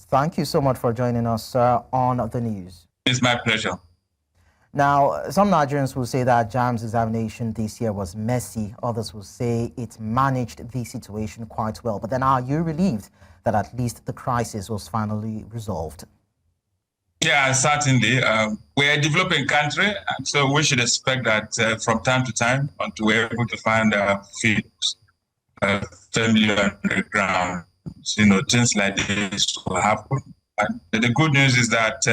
Thank you so much for joining us on the news. It's my pleasure. Now, some Nigerians will say that JAMB's examination this year was messy. Others will say it managed the situation quite well. But then are you relieved that at least the crisis was finally resolved? Yeah, certainly. We're a developing country, and so we should expect that from time to time, until we're able to find our feet firmly on the ground, things like this will happen. And the good news is that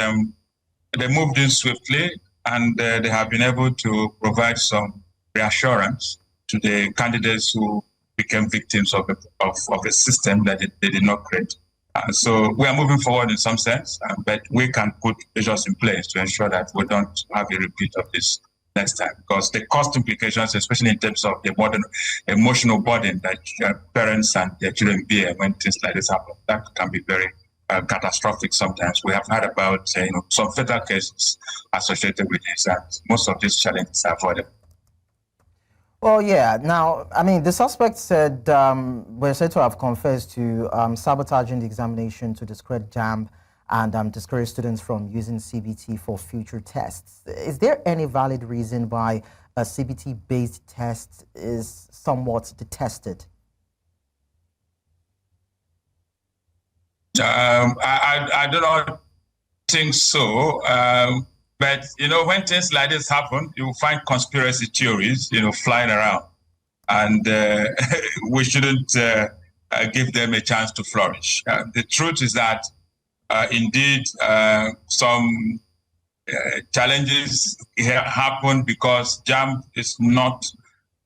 they moved in swiftly, and they have been able to provide some reassurance to the candidates who became victims of a system that they did not create. So we are moving forward in some sense, but we can put measures in place to ensure that we don't have a repeat of this next time, because the cost implications, especially in terms of the modern emotional burden that parents and their children bear when things like this happen, that can be very catastrophic sometimes. We have heard about some fatal cases associated with this, and most of these challenges are avoidable. Well, yeah. Now, I mean, the suspects said were said to have confessed to sabotaging the examination to discredit JAMB and discourage students from using CBT for future tests. Is there any valid reason why a CBT-based test is somewhat detested? I do not think so. But, when things like this happen, you find conspiracy theories, flying around. And we shouldn't give them a chance to flourish. The truth is that, indeed, some challenges happen because JAMB is not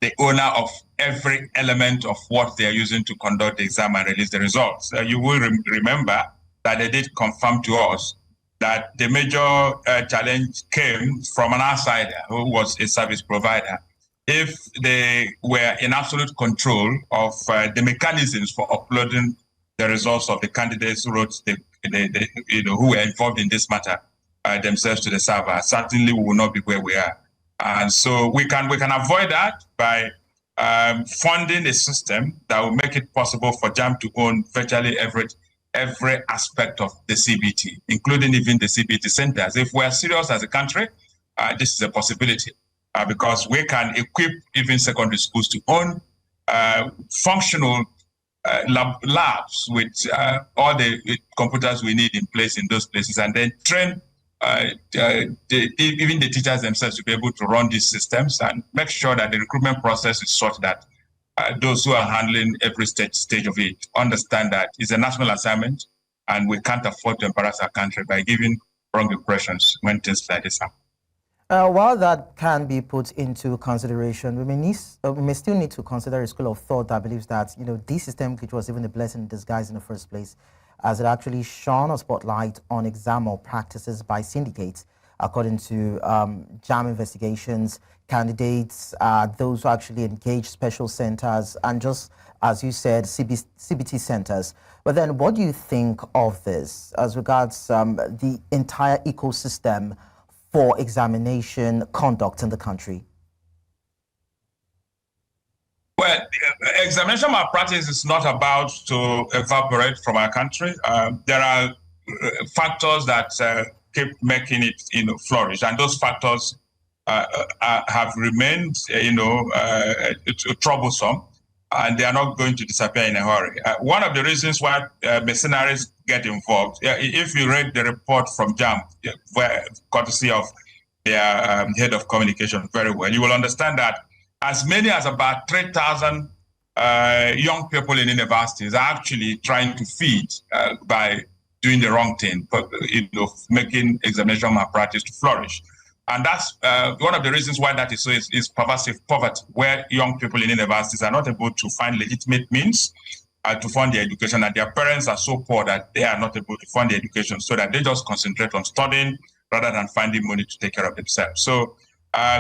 the owner of every element of what they are using to conduct the exam and release the results. You will remember that they did confirm to us that the major challenge came from an outsider who was a service provider. If they were in absolute control of the mechanisms for uploading the results of the candidates who wrote who were involved in this matter themselves to the server, certainly we will not be where we are. And so we can avoid that by funding a system that will make it possible for JAMB to own virtually every aspect of the CBT, including even the CBT centers. If we're serious as a country, this is a possibility because we can equip even secondary schools to own functional labs with all the computers we need in place in those places, and then train even the teachers themselves to be able to run these systems and make sure that the recruitment process is such that those who are handling every stage of it understand that it's a national assignment and we can't afford to embarrass our country by giving wrong impressions when things like this happen. While that can be put into consideration, we may still need to consider a school of thought that believes that this system, which was even a blessing in disguise in the first place, as it actually shone a spotlight on exam malpractices by syndicates. According to JAMB investigations, candidates, those who actually engage special centers, and just as you said, CBT centers. But then what do you think of this as regards the entire ecosystem for examination conduct in the country? Well, examination malpractice is not about to evaporate from our country. There are factors that keep making it, flourish, and those factors have remained, troublesome, and they are not going to disappear in a hurry. One of the reasons why mercenaries get involved, if you read the report from JAMB, courtesy of their head of communication very well, you will understand that as many as about 3,000 young people in universities are actually trying to feed by doing the wrong thing, but making examination malpractice to flourish. And that's one of the reasons why that is so is pervasive poverty, where young people in universities are not able to find legitimate means to fund their education, and their parents are so poor that they are not able to fund their education, so that they just concentrate on studying rather than finding money to take care of themselves. So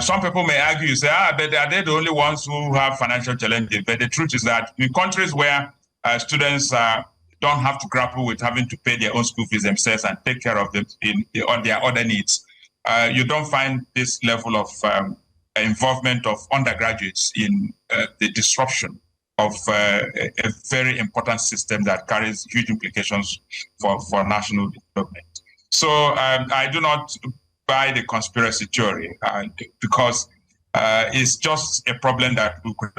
some people may argue, say, but are they the only ones who have financial challenges? But the truth is that in countries where students don't have to grapple with having to pay their own school fees themselves and take care of them on their other needs, you don't find this level of involvement of undergraduates in the disruption of a very important system that carries huge implications for national development. So I do not buy the conspiracy theory because it's just a problem that we could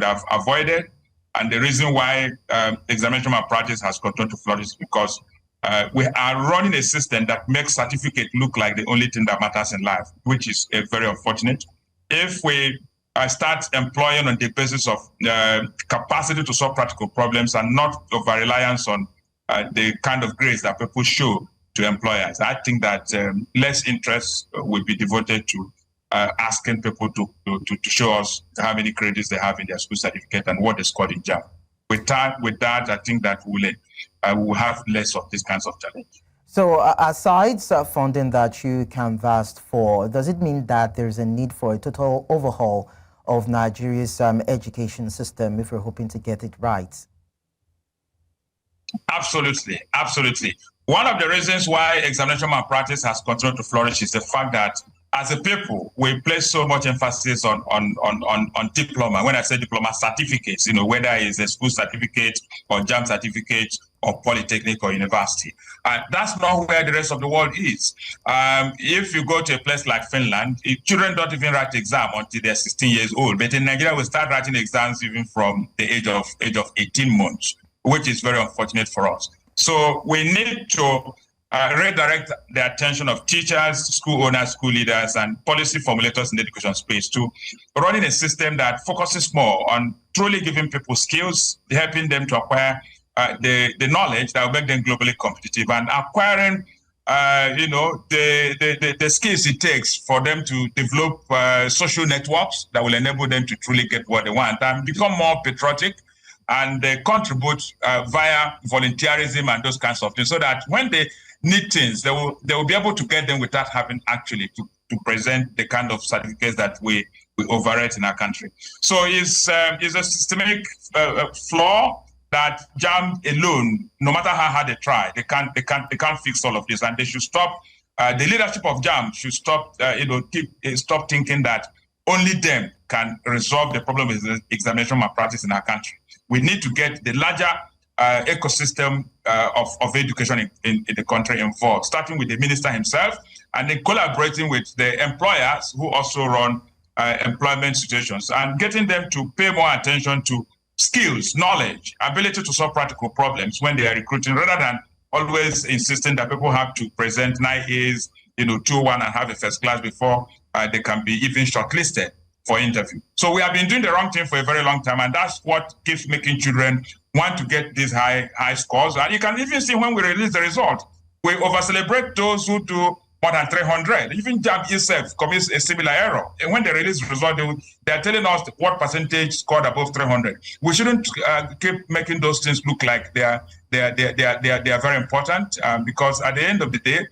have avoided. And the reason why examination malpractice has continued to flourish is because we are running a system that makes certificate look like the only thing that matters in life, which is very unfortunate. If we start employing on the basis of capacity to solve practical problems and not over-reliance on the kind of grades that people show to employers, I think that less interest will be devoted to asking people to show us how many credits they have in their school certificate and what they scored in JAMB. With that, I think that we'll have less of these kinds of challenges. So aside funding that you canvassed for, does it mean that there's a need for a total overhaul of Nigeria's education system if we're hoping to get it right? Absolutely, absolutely. One of the reasons why examination malpractice has continued to flourish is the fact that as a people, we place so much emphasis on diploma. When I say diploma, certificates, whether it's a school certificate or JAMB certificate or polytechnic or university. That's not where the rest of the world is. If you go to a place like Finland, children don't even write exam until they're 16 years old. But in Nigeria, we start writing exams even from the age of 18 months, which is very unfortunate for us. So we need to redirect the attention of teachers, school owners, school leaders, and policy formulators in the education space to running a system that focuses more on truly giving people skills, helping them to acquire the knowledge that will make them globally competitive, and acquiring the skills it takes for them to develop social networks that will enable them to truly get what they want and become more patriotic and contribute via volunteerism and those kinds of things, so that when they need things, they will be able to get them without having actually to present the kind of certificates that we overrate in our country. So it's a systemic flaw that JAMB alone, no matter how hard they try, they can't fix all of this, and they should stop. The leadership of JAMB should stop stop thinking that only them can resolve the problem with the examination malpractice in our country. We need to get the larger ecosystem of education in the country involved, starting with the minister himself, and then collaborating with the employers who also run employment situations, and getting them to pay more attention to skills, knowledge, ability to solve practical problems when they are recruiting, rather than always insisting that people have to present 9 A's, 2-1 and have a first class before they can be even shortlisted for interview. So we have been doing the wrong thing for a very long time, and that's what keeps making children want to get these high scores. And you can even see when we release the result, we over-celebrate those who do more than 300. Even JAMB itself commits a similar error. And when they release the result, they're telling us what percentage scored above 300. We shouldn't keep making those things look like they are very important, because at the end of the day,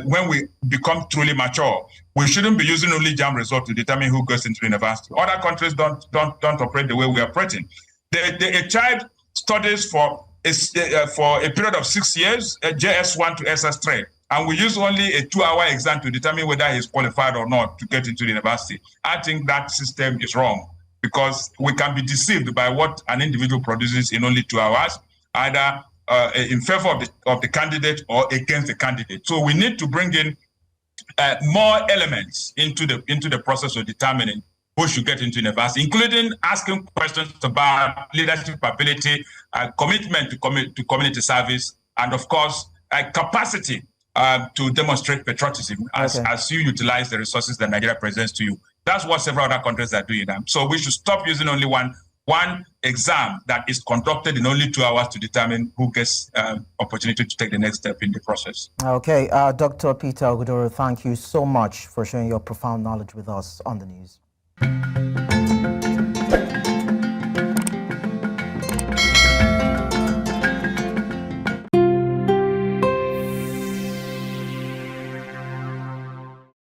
when we become truly mature, we shouldn't be using only JAMB result to determine who goes into university. Other countries don't operate the way we are operating. A child studies for a period of 6 years, JS1 to SS3, and we use only a 2-hour exam to determine whether he's qualified or not to get into the university. I think that system is wrong, because we can be deceived by what an individual produces in only 2 hours, either in favor of the candidate or against the candidate. So we need to bring in more elements into the process of determining who should get into university, including asking questions about leadership ability, commitment to community service, and of course, capacity to demonstrate patriotism as you utilize the resources that Nigeria presents to you. That's what several other countries are doing. So we should stop using only one exam that is conducted in only 2 hours to determine who gets opportunity to take the next step in the process. Okay, Dr. Peter Ogudoro, thank you so much for sharing your profound knowledge with us on the news.